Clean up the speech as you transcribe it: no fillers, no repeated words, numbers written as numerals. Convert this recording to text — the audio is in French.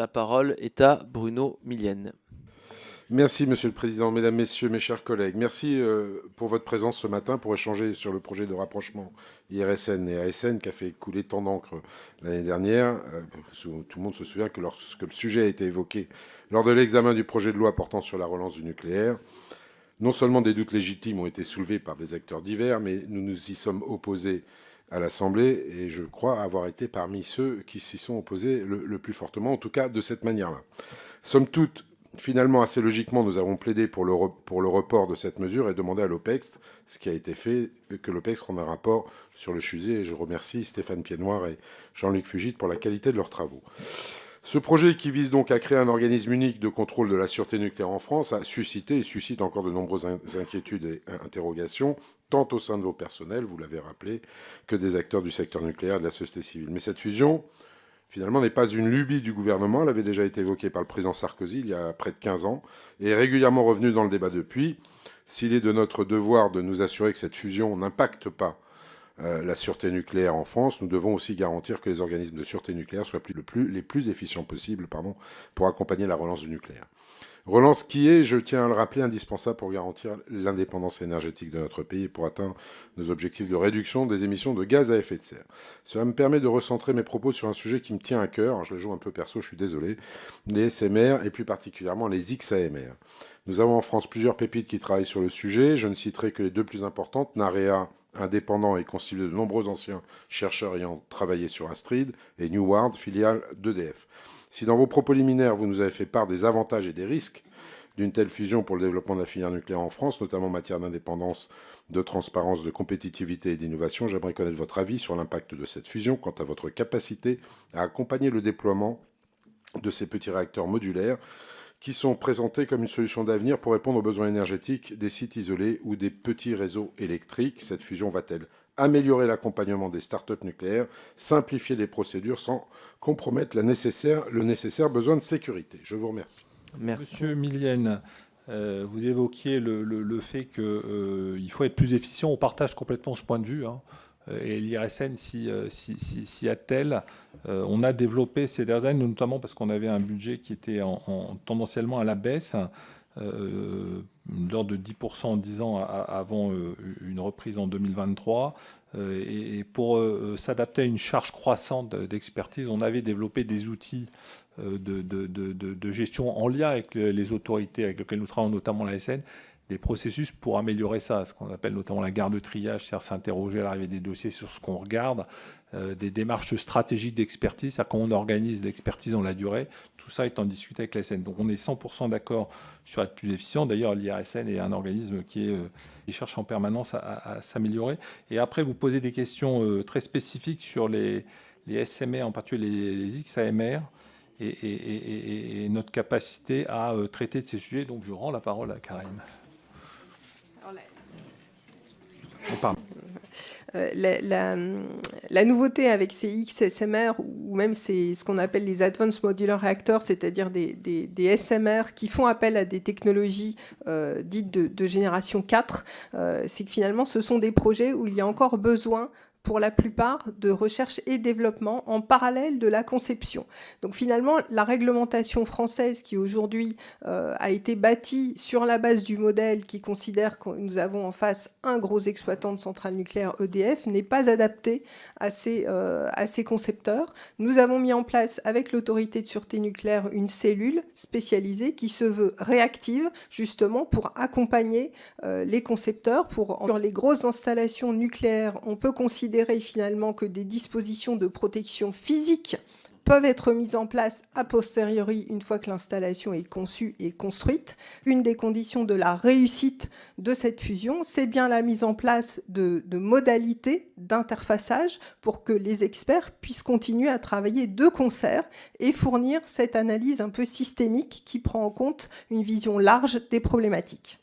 La parole est à Bruno Millienne. Merci, Monsieur le Président, Mesdames, Messieurs, mes chers collègues. Merci pour votre présence ce matin pour échanger sur le projet de rapprochement IRSN et ASN qui a fait couler tant d'encre l'année dernière. Tout le monde se souvient que lorsque le sujet a été évoqué lors de l'examen du projet de loi portant sur la relance du nucléaire, non seulement des doutes légitimes ont été soulevés par des acteurs divers, mais nous nous y sommes opposés à l'Assemblée et je crois avoir été parmi ceux qui s'y sont opposés le plus fortement, en tout cas de cette manière-là. Somme toute, finalement, assez logiquement, nous avons plaidé pour le report de cette mesure et demandé à l'OPEX, ce qui a été fait, que l'OPEX rende un rapport sur le sujet. Et je remercie Stéphane Piednoir et Jean-Luc Fugit pour la qualité de leurs travaux. Ce projet, qui vise donc à créer un organisme unique de contrôle de la sûreté nucléaire en France, a suscité et suscite encore de nombreuses inquiétudes et interrogations, tant au sein de vos personnels, vous l'avez rappelé, que des acteurs du secteur nucléaire et de la société civile. Mais cette fusion, finalement, n'est pas une lubie du gouvernement. Elle avait déjà été évoquée par le président Sarkozy il y a près de 15 ans et est régulièrement revenue dans le débat depuis. S'il est de notre devoir de nous assurer que cette fusion n'impacte pas la sûreté nucléaire en France, nous devons aussi garantir que les organismes de sûreté nucléaire soient les plus efficients possibles pour accompagner la relance du nucléaire. Relance qui est, je tiens à le rappeler, indispensable pour garantir l'indépendance énergétique de notre pays et pour atteindre nos objectifs de réduction des émissions de gaz à effet de serre. Cela me permet de recentrer mes propos sur un sujet qui me tient à cœur. Alors, je le joue un peu perso, je suis désolé. Les SMR et plus particulièrement les XAMR. Nous avons en France plusieurs pépites qui travaillent sur le sujet. Je ne citerai que les deux plus importantes, Narea, indépendant et constitué de nombreux anciens chercheurs ayant travaillé sur Astrid, et Neward, filiale d'EDF. Si dans vos propos liminaires, vous nous avez fait part des avantages et des risques d'une telle fusion pour le développement de la filière nucléaire en France, notamment en matière d'indépendance, de transparence, de compétitivité et d'innovation, j'aimerais connaître votre avis sur l'impact de cette fusion quant à votre capacité à accompagner le déploiement de ces petits réacteurs modulaires qui sont présentés comme une solution d'avenir pour répondre aux besoins énergétiques des sites isolés ou des petits réseaux électriques. Cette fusion va-t-elle améliorer l'accompagnement des start-up nucléaires, simplifier les procédures sans compromettre le nécessaire besoin de sécurité? Je vous remercie. Merci. Monsieur Millienne, vous évoquiez le fait qu'il faut être plus efficient. On partage complètement ce point de vue. Et l'IRSN s'y attelle. On a développé ces dernières années, notamment parce qu'on avait un budget qui était tendanciellement à la baisse, l'ordre de 10% en 10 ans avant une reprise en 2023. Et pour s'adapter à une charge croissante d'expertise, on avait développé des outils de gestion en lien avec les autorités avec lesquelles nous travaillons, notamment la SN, des processus pour améliorer ça, ce qu'on appelle notamment la garde de triage, c'est-à-dire s'interroger à l'arrivée des dossiers sur ce qu'on regarde, des démarches stratégiques d'expertise, c'est-à-dire comment on organise l'expertise dans la durée, tout ça est en discuté avec la SN. Donc on est 100% d'accord sur être plus efficient. D'ailleurs, l'IRSN est un organisme qui cherche en permanence à s'améliorer. Et après, vous posez des questions très spécifiques sur les SMR, en particulier les XAMR, et notre capacité à traiter de ces sujets. Donc je rends la parole à Karine. La nouveauté avec ces XSMR ou même ce qu'on appelle les Advanced Modular Reactors, c'est-à-dire des SMR qui font appel à des technologies dites de génération 4, c'est que finalement ce sont des projets où il y a encore besoin pour la plupart de recherche et développement en parallèle de la conception. Donc finalement, la réglementation française qui aujourd'hui a été bâtie sur la base du modèle qui considère que nous avons en face un gros exploitant de centrales nucléaires EDF n'est pas adaptée à ces concepteurs. Nous avons mis en place avec l'autorité de sûreté nucléaire une cellule spécialisée qui se veut réactive justement pour accompagner les concepteurs. Sur les grosses installations nucléaires, on peut considérer finalement que des dispositions de protection physique peuvent être mises en place a posteriori une fois que l'installation est conçue et construite. Une des conditions de la réussite de cette fusion, c'est bien la mise en place de modalités d'interfaçage pour que les experts puissent continuer à travailler de concert et fournir cette analyse un peu systémique qui prend en compte une vision large des problématiques.